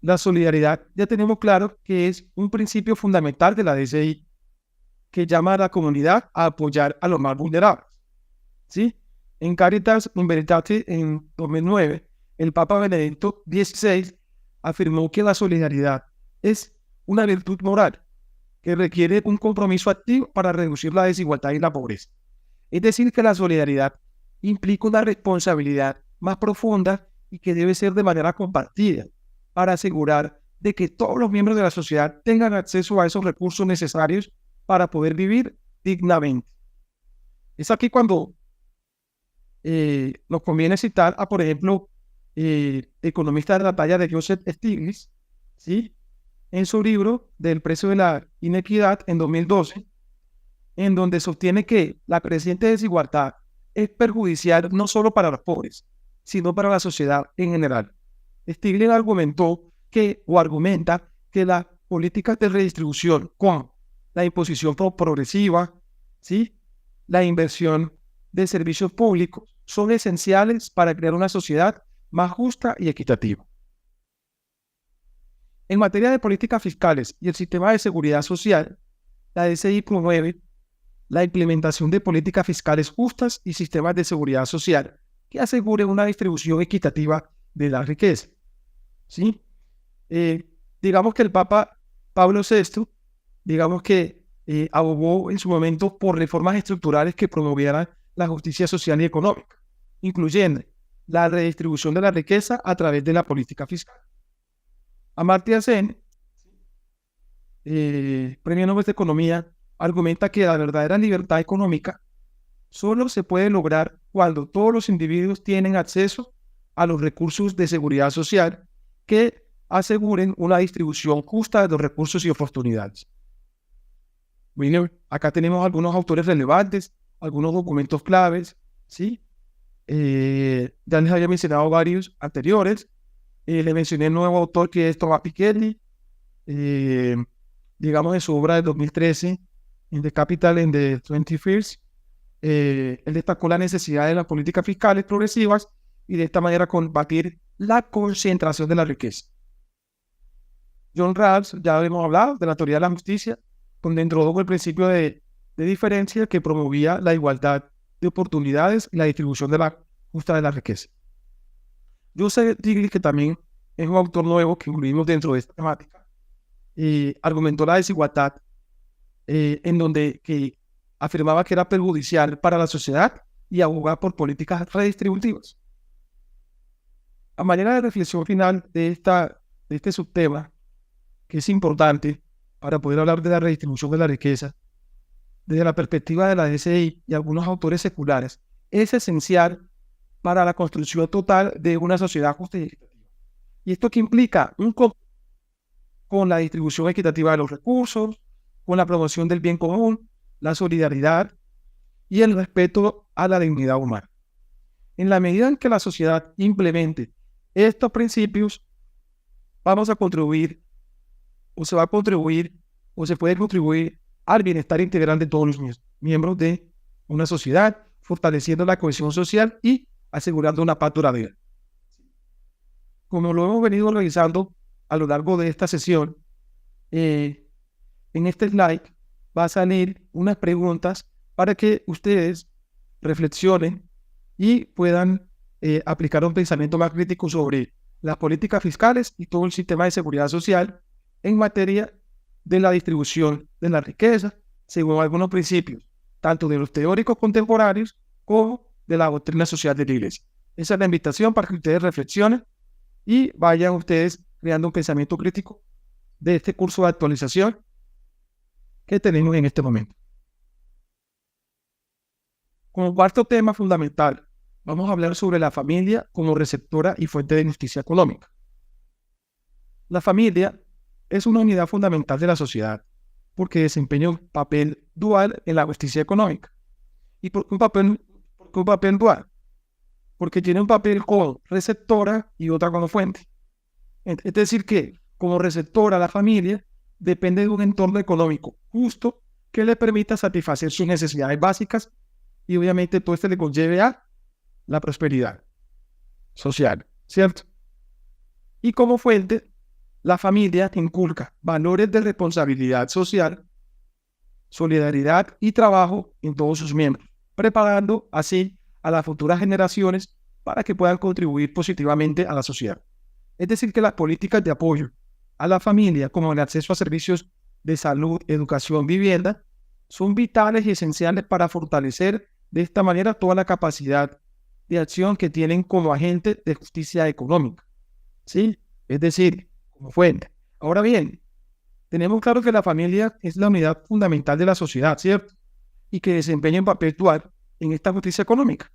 S1: La solidaridad ya tenemos claro que es un principio fundamental de la DCI que llama a la comunidad a apoyar a los más vulnerables. ¿Sí? En Caritas in Veritate en 2009, el Papa Benedicto XVI afirmó que la solidaridad es una virtud moral que requiere un compromiso activo para reducir la desigualdad y la pobreza. Es decir, que la solidaridad implica una responsabilidad más profunda y que debe ser de manera compartida para asegurar de que todos los miembros de la sociedad tengan acceso a esos recursos necesarios para poder vivir dignamente. Es aquí cuando nos conviene citar a, por ejemplo, economista de la talla de Joseph Stiglitz, ¿sí? En su libro del precio de la inequidad en 2012, en donde sostiene que la creciente desigualdad es perjudicial no solo para los pobres, sino para la sociedad en general. Stiglitz argumenta que las políticas de redistribución con la imposición progresiva, ¿sí? La inversión de servicios públicos son esenciales para crear una sociedad más justa y equitativa. En materia de políticas fiscales y el sistema de seguridad social, la DCI promueve la implementación de políticas fiscales justas y sistemas de seguridad social que aseguren una distribución equitativa de la riqueza. ¿Sí? Digamos que el Papa Pablo VI, abogó en su momento por reformas estructurales que promovieran la justicia social y económica, incluyendo la redistribución de la riqueza a través de la política fiscal. Amartya Sen, Premio Nobel de Economía, argumenta que la verdadera libertad económica solo se puede lograr cuando todos los individuos tienen acceso a los recursos de seguridad social que aseguren una distribución justa de los recursos y oportunidades. Bueno, acá tenemos algunos autores relevantes, algunos documentos claves, ¿sí? Ya les había mencionado varios anteriores. Le mencioné el nuevo autor que es Thomas Piketty, digamos en su obra de 2013, In the Capital in the 21st. Él destacó la necesidad de las políticas fiscales progresivas y de esta manera combatir la concentración de la riqueza. John Rawls, ya hemos hablado de la teoría de la justicia, donde introdujo el principio de diferencia que promovía la igualdad de oportunidades y la distribución de la justa de la riqueza. Joseph Stiglitz, que también es un autor nuevo que incluimos dentro de esta temática, argumentó la desigualdad en donde que afirmaba que era perjudicial para la sociedad y abogaba por políticas redistributivas. A manera de reflexión final de este subtema, que es importante para poder hablar de la redistribución de la riqueza, desde la perspectiva de la DCI y algunos autores seculares, es esencial para la construcción total de una sociedad justa y equitativa. ¿Y esto qué implica? Con la distribución equitativa de los recursos, con la promoción del bien común, la solidaridad y el respeto a la dignidad humana. En la medida en que la sociedad implemente estos principios, vamos a contribuir, o se va a contribuir, o se puede contribuir al bienestar integral de todos los miembros de una sociedad, fortaleciendo la cohesión social y asegurando una paz duradera. Como lo hemos venido realizando a lo largo de esta sesión, en este slide va a salir unas preguntas para que ustedes reflexionen y puedan aplicar un pensamiento más crítico sobre las políticas fiscales y todo el sistema de seguridad social en materia de la distribución de la riqueza, según algunos principios, tanto de los teóricos contemporáneos como de la doctrina social de la Iglesia. Esa es la invitación para que ustedes reflexionen y vayan ustedes creando un pensamiento crítico de este curso de actualización que tenemos en este momento. Como cuarto tema fundamental, vamos a hablar sobre la familia como receptora y fuente de justicia económica. La familia es una unidad fundamental de la sociedad porque desempeña un papel dual en la justicia económica. ¿Y por qué un papel dual? Porque tiene un papel como receptora y otra como fuente. Es decir que como receptora la familia depende de un entorno económico justo que le permita satisfacer sus necesidades básicas y obviamente todo esto le conlleve a la prosperidad social, ¿cierto? Y como fuente, la familia inculca valores de responsabilidad social, solidaridad y trabajo en todos sus miembros, preparando así a las futuras generaciones para que puedan contribuir positivamente a la sociedad. Es decir, que las políticas de apoyo a la familia, como el acceso a servicios de salud, educación, vivienda, son vitales y esenciales para fortalecer de esta manera toda la capacidad de acción que tienen como agentes de justicia económica, ¿sí? Es decir, como fuente. Ahora bien, tenemos claro que la familia es la unidad fundamental de la sociedad, ¿cierto? Y que desempeña un papel dual en esta justicia económica,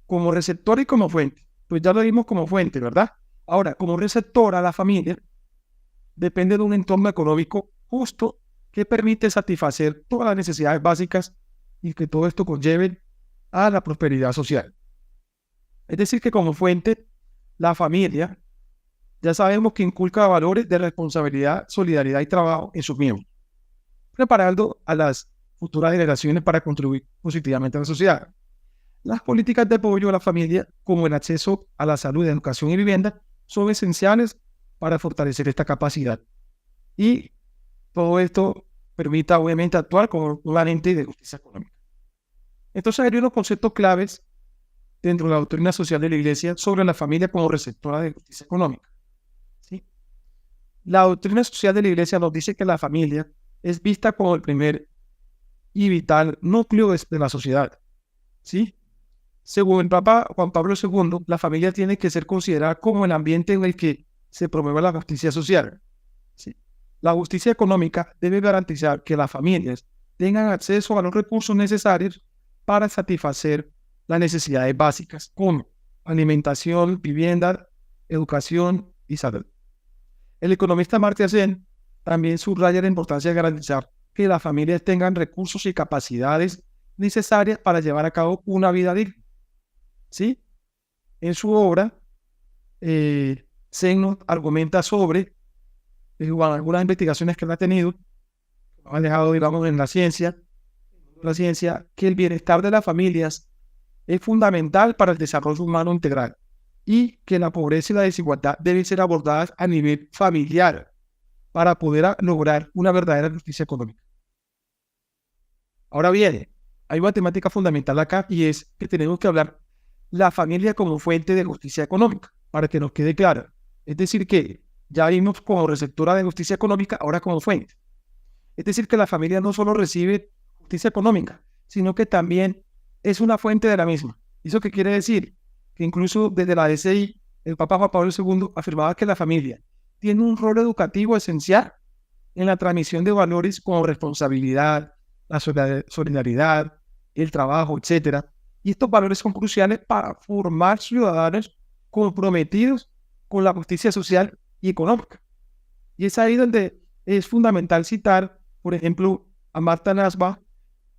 S1: como receptor y como fuente. Pues ya lo vimos como fuente, ¿verdad? Ahora, como receptora, la familia depende de un entorno económico justo que permite satisfacer todas las necesidades básicas y que todo esto conlleve a la prosperidad social. Es decir, que como fuente, la familia ya sabemos que inculca valores de responsabilidad, solidaridad y trabajo en sus miembros, preparando a las futuras generaciones para contribuir positivamente a la sociedad. Las políticas de apoyo a la familia, como el acceso a la salud, educación y vivienda, son esenciales para fortalecer esta capacidad. Y todo esto permita, obviamente, actuar como un agente de justicia económica. Entonces, hay unos conceptos claves dentro de la doctrina social de la Iglesia sobre la familia como receptora de justicia económica. ¿Sí? La doctrina social de la Iglesia nos dice que la familia es vista como el primer y vital núcleo de la sociedad. ¿Sí? Según el Papa Juan Pablo II, la familia tiene que ser considerada como el ambiente en el que se promueve la justicia social. ¿Sí? La justicia económica debe garantizar que las familias tengan acceso a los recursos necesarios para satisfacer las necesidades básicas como alimentación, vivienda, educación y salud. El economista Amartya Sen también subraya la importancia de garantizar que las familias tengan recursos y capacidades necesarias para llevar a cabo una vida digna. ¿Sí? En su obra, Zeno argumenta sobre algunas investigaciones que él ha tenido, ha dejado, digamos, en la ciencia, que el bienestar de las familias es fundamental para el desarrollo humano integral y que la pobreza y la desigualdad deben ser abordadas a nivel familiar para poder lograr una verdadera justicia económica. Ahora bien, hay una temática fundamental acá y es que tenemos que hablar la familia como fuente de justicia económica, para que nos quede claro. Es decir, que ya vimos como receptora de justicia económica, ahora como fuente. Es decir, que la familia no solo recibe justicia económica, sino que también es una fuente de la misma. ¿Eso qué quiere decir? Que incluso desde la DCI, el Papa Juan Pablo II afirmaba que la familia tiene un rol educativo esencial en la transmisión de valores como responsabilidad, la solidaridad, el trabajo, etc. Y estos valores son cruciales para formar ciudadanos comprometidos con la justicia social y económica. Y es ahí donde es fundamental citar, por ejemplo, a Marta Nussbaum,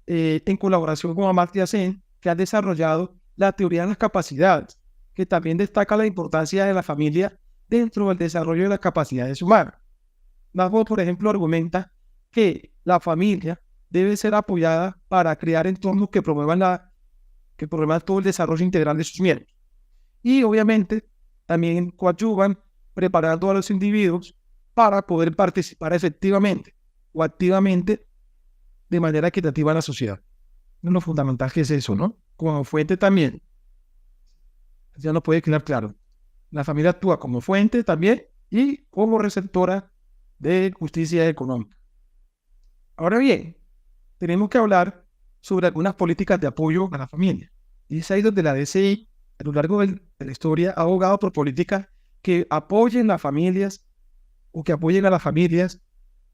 S1: en colaboración con Amartya Sen, que ha desarrollado la teoría de las capacidades, que también destaca la importancia de la familia dentro del desarrollo de las capacidades humanas. Nussbaum, por ejemplo, argumenta que la familia debe ser apoyada para crear entornos que promuevan todo el desarrollo integral de sus miembros. Y obviamente también coadyuvan preparando a los individuos para poder participar efectivamente o activamente de manera equitativa en la sociedad. Lo fundamental que es eso, ¿no? Como fuente también, ya no puede quedar claro. La familia actúa como fuente también y como receptora de justicia económica. Ahora bien, tenemos que hablar sobre algunas políticas de apoyo a la familia. Y es ahí donde la DCI, a lo largo de la historia, ha abogado por políticas que apoyen las familias o que apoyen a las familias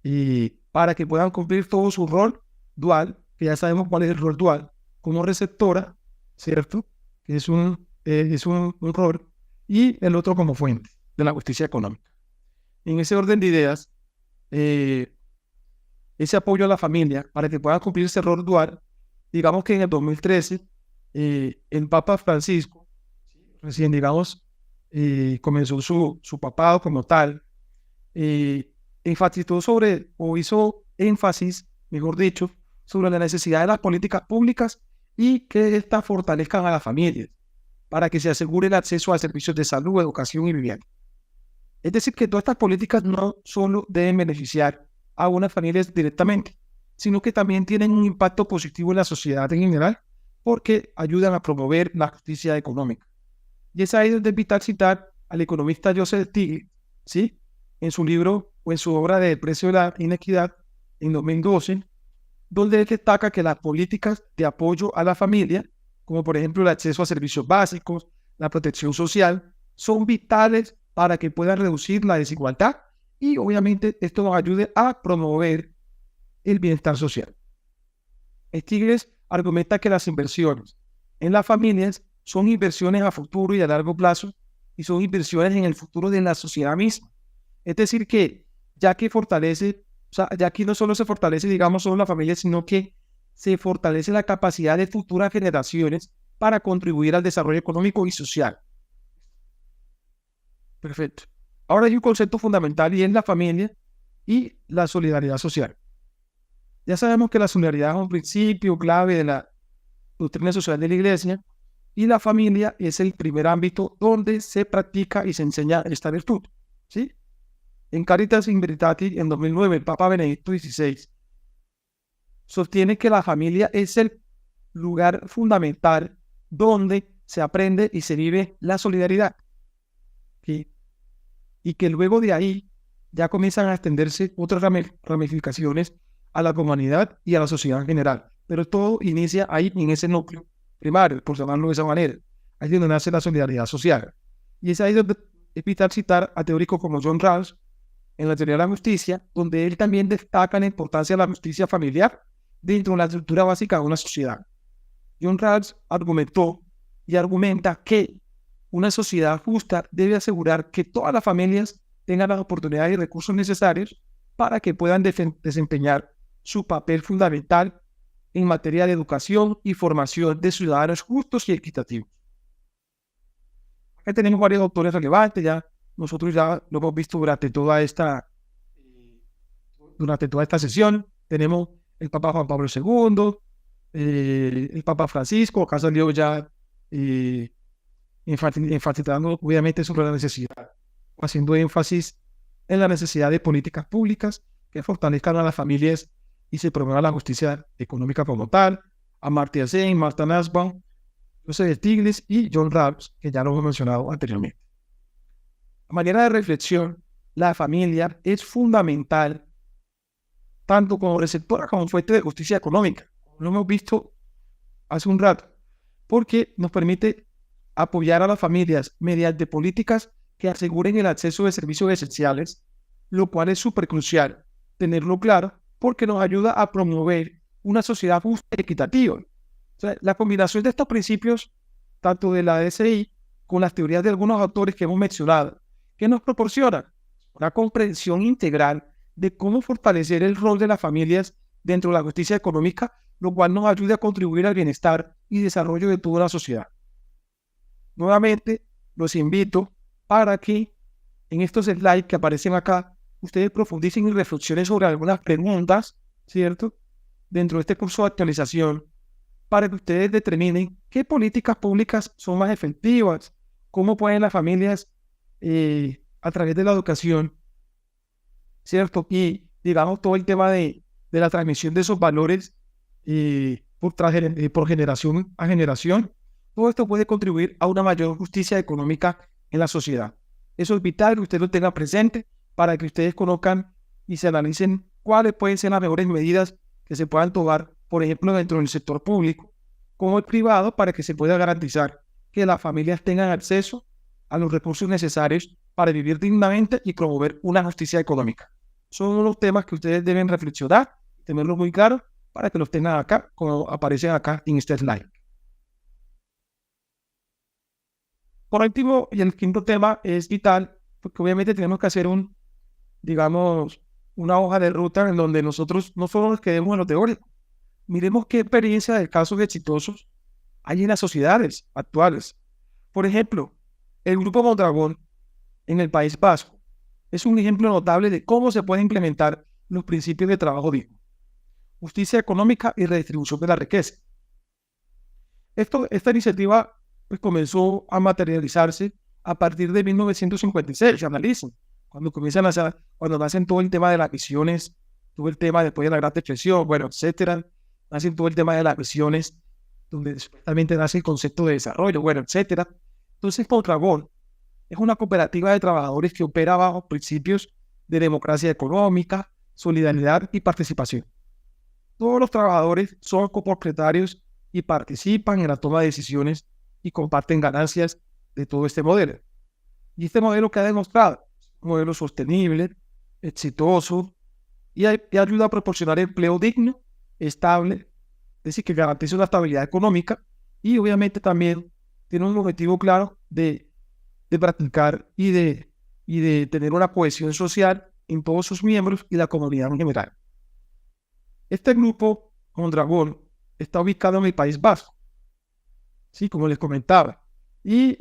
S1: y para que puedan cumplir todo su rol dual, que ya sabemos cuál es el rol dual, como receptora, ¿cierto? Que es un rol, y el otro como fuente de la justicia económica. En ese orden de ideas, ese apoyo a la familia para que puedan cumplir ese rol dual, digamos que en el 2013, el Papa Francisco, recién, digamos, comenzó su papado como tal, enfatizó sobre, o hizo énfasis, mejor dicho, sobre la necesidad de las políticas públicas y que éstas fortalezcan a las familias para que se asegure el acceso a servicios de salud, educación y vivienda. Es decir, que todas estas políticas no solo deben beneficiar a unas familias directamente, sino que también tienen un impacto positivo en la sociedad en general porque ayudan a promover la justicia económica. Y es ahí donde es vital citar al economista Joseph Stiglitz, ¿sí? En su libro o en su obra de El precio de la inequidad, en 2012, donde él destaca que las políticas de apoyo a la familia, como por ejemplo el acceso a servicios básicos, la protección social, son vitales para que puedan reducir la desigualdad y obviamente esto nos ayude a promover el bienestar social. Stiglitz argumenta que las inversiones en las familias son inversiones a futuro y a largo plazo y son inversiones en el futuro de la sociedad misma. Es decir, que ya que fortalece, o sea, ya aquí no solo se fortalece, digamos, solo la familia, sino que se fortalece la capacidad de futuras generaciones para contribuir al desarrollo económico y social. Perfecto. Ahora hay un concepto fundamental y es la familia y la solidaridad social. Ya sabemos que la solidaridad es un principio clave de la doctrina social de la Iglesia y la familia es el primer ámbito donde se practica y se enseña esta virtud, ¿sí? En Caritas in Veritate, en 2009, el Papa Benedicto XVI sostiene que la familia es el lugar fundamental donde se aprende y se vive la solidaridad, ¿sí? Y que luego de ahí ya comienzan a extenderse otras ramificaciones a la comunidad y a la sociedad en general. Pero todo inicia ahí en ese núcleo primario, por llamarlo de esa manera. Ahí es donde nace la solidaridad social. Y es ahí donde es vital citar a teóricos como John Rawls en la teoría de la justicia, donde él también destaca la importancia de la justicia familiar dentro de la estructura básica de una sociedad. John Rawls argumentó y argumenta que una sociedad justa debe asegurar que todas las familias tengan las oportunidades y recursos necesarios para que puedan desempeñar su papel fundamental en materia de educación y formación de ciudadanos justos y equitativos. Acá tenemos varios autores relevantes, nosotros ya lo hemos visto durante toda esta sesión. Tenemos el Papa Juan Pablo II, el Papa Francisco, acá salió ya enfatizando obviamente sobre la necesidad, haciendo énfasis en la necesidad de políticas públicas que fortalezcan a las familias y se promueva la justicia económica como tal. Amartya Sen, Martha Nussbaum, Joseph Stiglitz y John Rawls, que ya lo hemos mencionado anteriormente. A manera de reflexión, la familia es fundamental tanto como receptora como fuente de justicia económica, como lo hemos visto hace un rato, porque nos permite apoyar a las familias mediante políticas que aseguren el acceso de servicios esenciales, lo cual es súper crucial tenerlo claro, porque nos ayuda a promover una sociedad justa y equitativa. O sea, la combinación de estos principios, tanto de la DCI con las teorías de algunos autores que hemos mencionado, que nos proporcionan una comprensión integral de cómo fortalecer el rol de las familias dentro de la justicia económica, lo cual nos ayuda a contribuir al bienestar y desarrollo de toda la sociedad. Nuevamente, los invito para que en estos slides que aparecen acá, ustedes profundicen y reflexionen sobre algunas preguntas, ¿cierto?, dentro de este curso de actualización, para que ustedes determinen qué políticas públicas son más efectivas, cómo pueden las familias, a través de la educación, ¿cierto?, y digamos todo el tema de la transmisión de esos valores por generación a generación, todo esto puede contribuir a una mayor justicia económica en la sociedad. Eso es vital que ustedes lo tengan presente para que ustedes conozcan y se analicen cuáles pueden ser las mejores medidas que se puedan tomar, por ejemplo, dentro del sector público como el privado, para que se pueda garantizar que las familias tengan acceso a los recursos necesarios para vivir dignamente y promover una justicia económica. Son los temas que ustedes deben reflexionar, tenerlos muy claros, para que los tengan acá, como aparecen acá en este slide. Por último, y el quinto tema es vital, porque obviamente tenemos que hacer una hoja de ruta en donde nosotros no solo nos quedemos en lo teórico, miremos qué experiencia de casos exitosos hay en las sociedades actuales. Por ejemplo, el Grupo Mondragón en el País Vasco es un ejemplo notable de cómo se pueden implementar los principios de trabajo digno, justicia económica y redistribución de la riqueza. Esta iniciativa pues, comenzó a materializarse a partir de 1956, analicen, cuando nacen todo el tema de las misiones, todo el tema después de la Gran Depresión, bueno, etcétera, nacen todo el tema de las misiones, donde supuestamente nace el concepto de desarrollo, bueno, etcétera. Entonces, Mondragón es una cooperativa de trabajadores que opera bajo principios de democracia económica, solidaridad y participación. Todos los trabajadores son copropietarios y participan en la toma de decisiones y comparten ganancias de todo este modelo. Y este modelo que ha demostrado un modelo sostenible, exitoso y ayuda a proporcionar empleo digno, estable, es decir, que garantice una estabilidad económica y obviamente también tiene un objetivo claro de practicar y de tener una cohesión social en todos sus miembros y la comunidad en general. Este grupo Mondragón está ubicado en el País Vasco, ¿sí? Como les comentaba. Y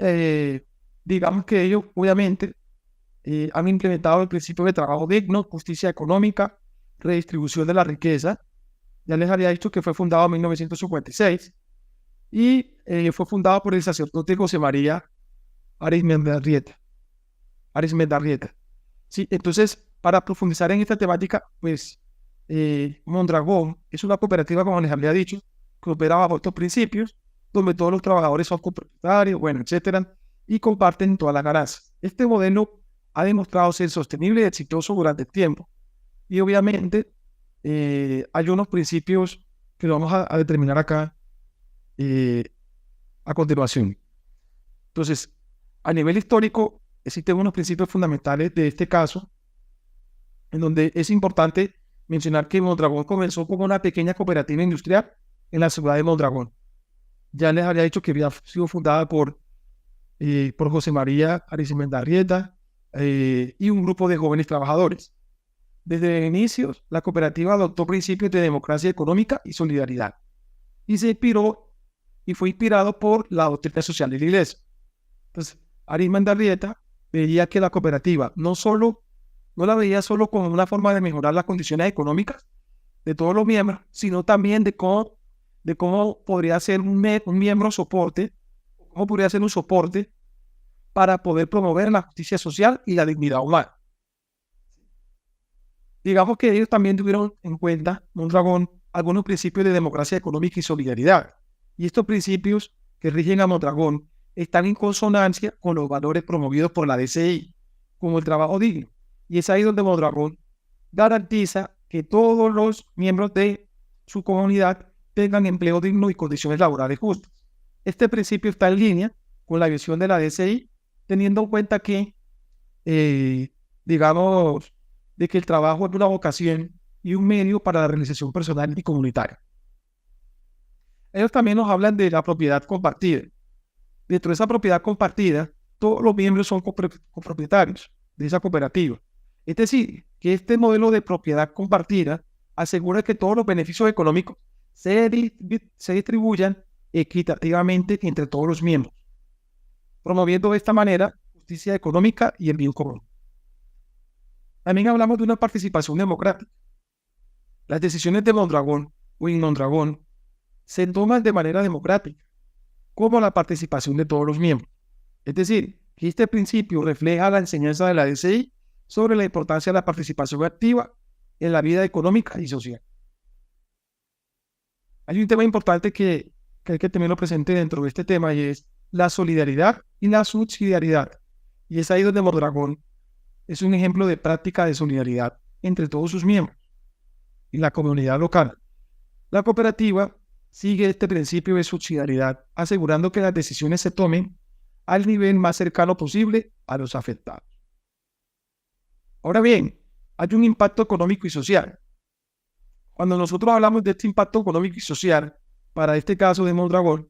S1: digamos que ellos, obviamente, han implementado el principio de trabajo digno, justicia económica, redistribución de la riqueza. Ya les había dicho que fue fundado en 1956 y fue fundado por el sacerdote José María Arizmendarrieta. Sí, entonces, para profundizar en esta temática, pues Mondragón es una cooperativa, como les había dicho, que opera bajo estos principios, donde todos los trabajadores son copropietarios, bueno, etcétera, y comparten todas las ganancias. Este modelo ha demostrado ser sostenible y exitoso durante el tiempo. Y obviamente hay unos principios que lo vamos a determinar acá a continuación. Entonces, a nivel histórico, existen unos principios fundamentales de este caso, en donde es importante mencionar que Mondragón comenzó como una pequeña cooperativa industrial en la ciudad de Mondragón. Ya les había dicho que había sido fundada por José María Arizmendarrieta y un grupo de jóvenes trabajadores. Desde el inicio, la cooperativa adoptó principios de democracia económica y solidaridad. y se inspiró y fue inspirado por la doctrina social de la iglesia. Entonces, Arismendi veía que la cooperativa no la veía solo como una forma de mejorar las condiciones económicas de todos los miembros, sino también de cómo podría ser un miembro soporte, cómo podría ser un soporte para poder promover la justicia social y la dignidad humana. Digamos que ellos también tuvieron en cuenta, Mondragón, algunos principios de democracia económica y solidaridad. Y estos principios que rigen a Mondragón están en consonancia con los valores promovidos por la DCI, como el trabajo digno. Y es ahí donde Mondragón garantiza que todos los miembros de su comunidad tengan empleo digno y condiciones laborales justas. Este principio está en línea con la visión de la DCI, teniendo en cuenta que, digamos, de que el trabajo es una vocación y un medio para la realización personal y comunitaria. Ellos también nos hablan de la propiedad compartida. Dentro de esa propiedad compartida, todos los miembros son copropietarios de esa cooperativa. Es decir, que este modelo de propiedad compartida asegura que todos los beneficios económicos se distribuyan equitativamente entre todos los miembros, promoviendo de esta manera justicia económica y el bien común. También hablamos de una participación democrática. Las decisiones de Mondragón o en Mondragón se toman de manera democrática, como la participación de todos los miembros. Es decir, que este principio refleja la enseñanza de la DCI sobre la importancia de la participación activa en la vida económica y social. Hay un tema importante que hay que tenerlo presente dentro de este tema y es la solidaridad y la subsidiariedad. Y es ahí donde Mondragón es un ejemplo de práctica de solidaridad entre todos sus miembros y la comunidad local. La cooperativa sigue este principio de subsidiariedad, asegurando que las decisiones se tomen al nivel más cercano posible a los afectados. Ahora bien, hay un impacto económico y social. Cuando nosotros hablamos de este impacto económico y social, para este caso de Mondragón,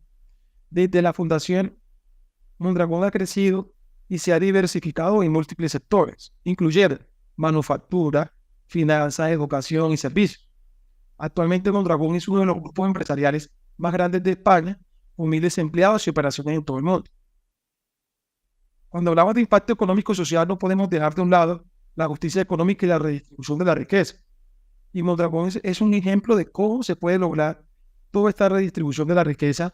S1: desde la fundación, Mondragón ha crecido y se ha diversificado en múltiples sectores, incluyendo manufactura, finanzas, educación y servicios. Actualmente Mondragón es uno de los grupos empresariales más grandes de España, con miles de empleados y operaciones en todo el mundo. Cuando hablamos de impacto económico y social, no podemos dejar de un lado la justicia económica y la redistribución de la riqueza. Y Mondragón es un ejemplo de cómo se puede lograr toda esta redistribución de la riqueza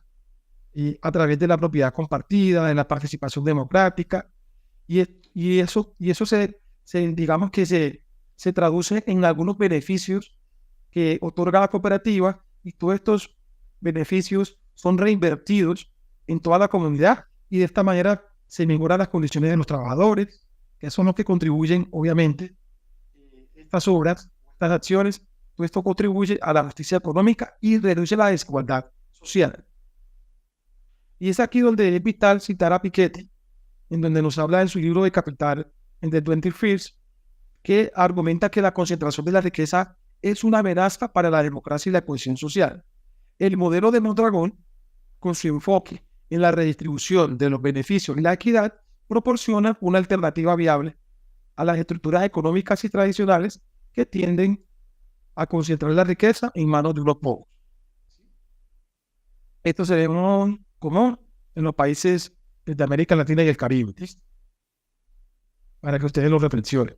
S1: y a través de la propiedad compartida, de la participación democrática, y eso digamos que se traduce en algunos beneficios que otorga la cooperativa, y todos estos beneficios son reinvertidos en toda la comunidad, y de esta manera se mejoran las condiciones de los trabajadores, que son los que contribuyen, obviamente, estas obras, estas acciones, todo esto contribuye a la justicia económica y reduce la desigualdad social. Y es aquí donde es vital citar a Piketty, en donde nos habla en su libro de Capital, en The 21st, que argumenta que la concentración de la riqueza es una amenaza para la democracia y la cohesión social. El modelo de Mondragón, con su enfoque en la redistribución de los beneficios y la equidad, proporciona una alternativa viable a las estructuras económicas y tradicionales que tienden a concentrar la riqueza en manos de unos pocos. Esto se ve muy común en los países de América Latina y el Caribe, ¿sí? Para que ustedes lo reflexionen.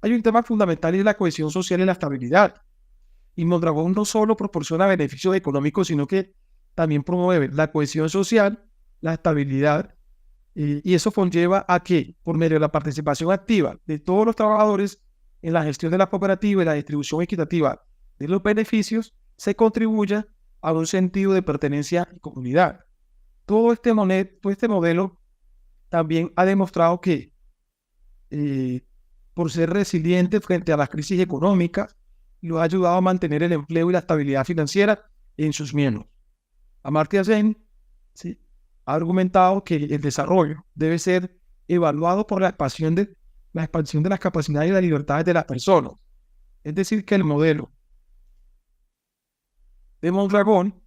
S1: Hay un tema fundamental y es la cohesión social y la estabilidad. Y Mondragón no solo proporciona beneficios económicos, sino que también promueve la cohesión social, la estabilidad, y eso conlleva a que, por medio de la participación activa de todos los trabajadores en la gestión de la cooperativa y la distribución equitativa de los beneficios, se contribuya a un sentido de pertenencia y comunidad. Todo este modelo también ha demostrado que, por ser resiliente frente a las crisis económicas, lo ha ayudado a mantener el empleo y la estabilidad financiera en sus miembros. Amartya Sen, ¿sí?, ha argumentado que el desarrollo debe ser evaluado por la expansión de las capacidades y las libertades de las personas. Es decir, que el modelo de Mondragón,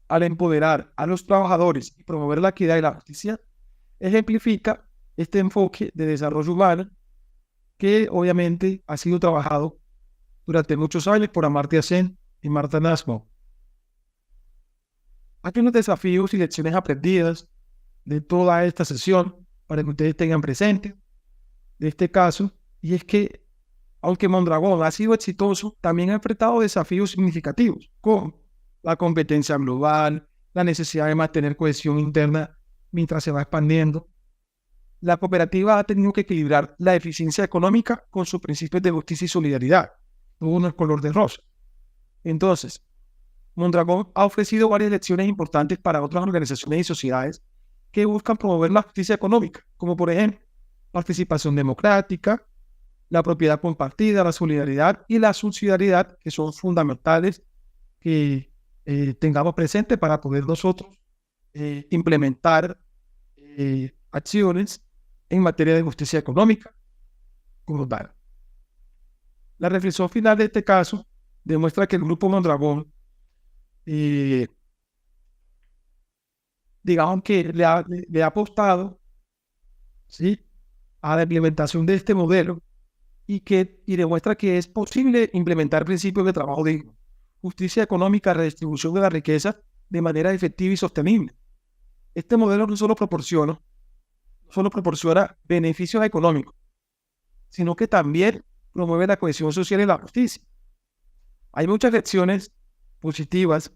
S1: al empoderar a los trabajadores y promover la equidad y la justicia, ejemplifica este enfoque de desarrollo humano que obviamente ha sido trabajado durante muchos años por Amartya Sen y Martha Nussbaum. Hay unos desafíos y lecciones aprendidas de toda esta sesión para que ustedes tengan presente de este caso, y es que aunque Mondragón ha sido exitoso, también ha enfrentado desafíos significativos, como la competencia global, la necesidad de mantener cohesión interna mientras se va expandiendo. La cooperativa ha tenido que equilibrar la eficiencia económica con sus principios de justicia y solidaridad. Todo no es color de rosa. Entonces, Mondragón ha ofrecido varias lecciones importantes para otras organizaciones y sociedades que buscan promover la justicia económica, como por ejemplo, participación democrática, la propiedad compartida, la solidaridad y la subsidiariedad, que son fundamentales que tengamos presente para poder nosotros implementar acciones en materia de justicia económica como tal. La reflexión final de este caso demuestra que el Grupo Mondragón, digamos que le ha apostado, ¿sí?, a la implementación de este modelo y demuestra que es posible implementar principios de trabajo digno, justicia económica, redistribución de la riqueza de manera efectiva y sostenible. Este modelo no solo proporciona beneficios económicos, sino que también promueve la cohesión social y la justicia. Hay muchas lecciones positivas,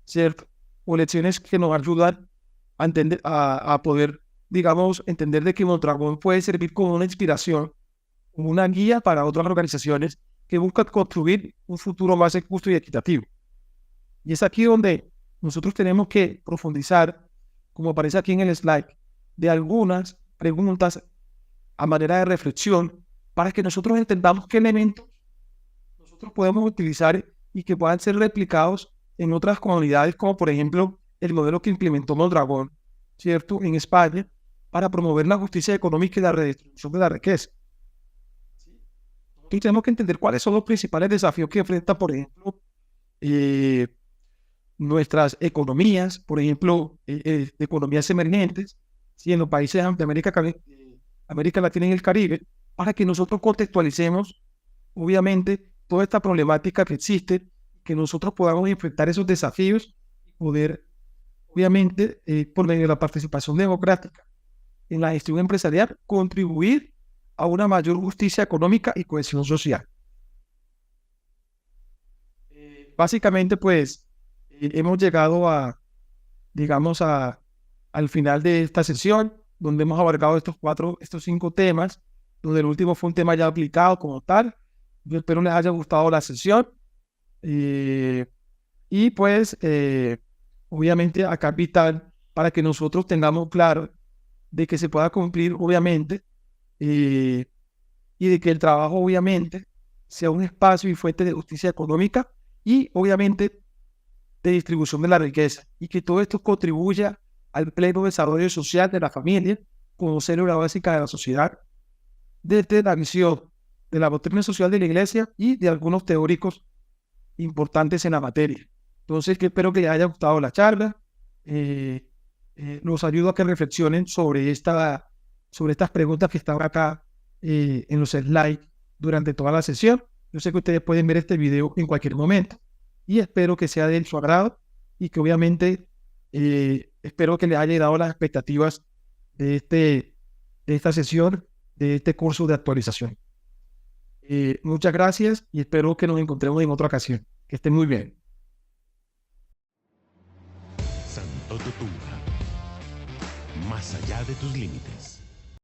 S1: ¿cierto? O lecciones que nos ayudan a entender, a poder, digamos, entender de que Mondragón puede servir como una inspiración, como una guía para otras organizaciones que buscan construir un futuro más justo y equitativo. Y es aquí donde nosotros tenemos que profundizar, como aparece aquí en el slide, de algunas preguntas a manera de reflexión para que nosotros entendamos qué elementos nosotros podemos utilizar y que puedan ser replicados en otras comunidades, como por ejemplo el modelo que implementó Mondragón, ¿cierto?, en España, para promover la justicia económica y la redistribución de la riqueza. Y tenemos que entender cuáles son los principales desafíos que enfrenta, por ejemplo, nuestras economías, por ejemplo, economías emergentes, ¿sí?, en los países de América Latina y el Caribe, para que nosotros contextualicemos, obviamente, toda esta problemática que existe, que nosotros podamos enfrentar esos desafíos y poder, obviamente, por medio de la participación democrática en la gestión empresarial, contribuir a una mayor justicia económica y cohesión social. Básicamente, pues, hemos llegado al final de esta sesión, donde hemos abarcado estos 5 temas, donde el último fue un tema ya aplicado como tal. Yo espero les haya gustado la sesión. Y pues, obviamente, acá es vital para que nosotros tengamos claro de que se pueda cumplir, obviamente, y de que el trabajo, obviamente, sea un espacio y fuente de justicia económica y, obviamente, de distribución de la riqueza, y que todo esto contribuya al pleno desarrollo social de la familia como célula básica de la sociedad, desde la visión de la doctrina social de la Iglesia y de algunos teóricos importantes en la materia. Entonces, que espero que les haya gustado la charla. Los ayudo a que reflexionen sobre estas preguntas que están acá en los slides durante toda la sesión. Yo sé que ustedes pueden ver este video en cualquier momento y espero que sea de su agrado y que obviamente espero que les haya dado las expectativas de esta sesión, de este curso de actualización. Muchas gracias y espero que nos encontremos en otra ocasión. Que estén muy bien.
S2: Santo Tutuba. Más allá de tus límites.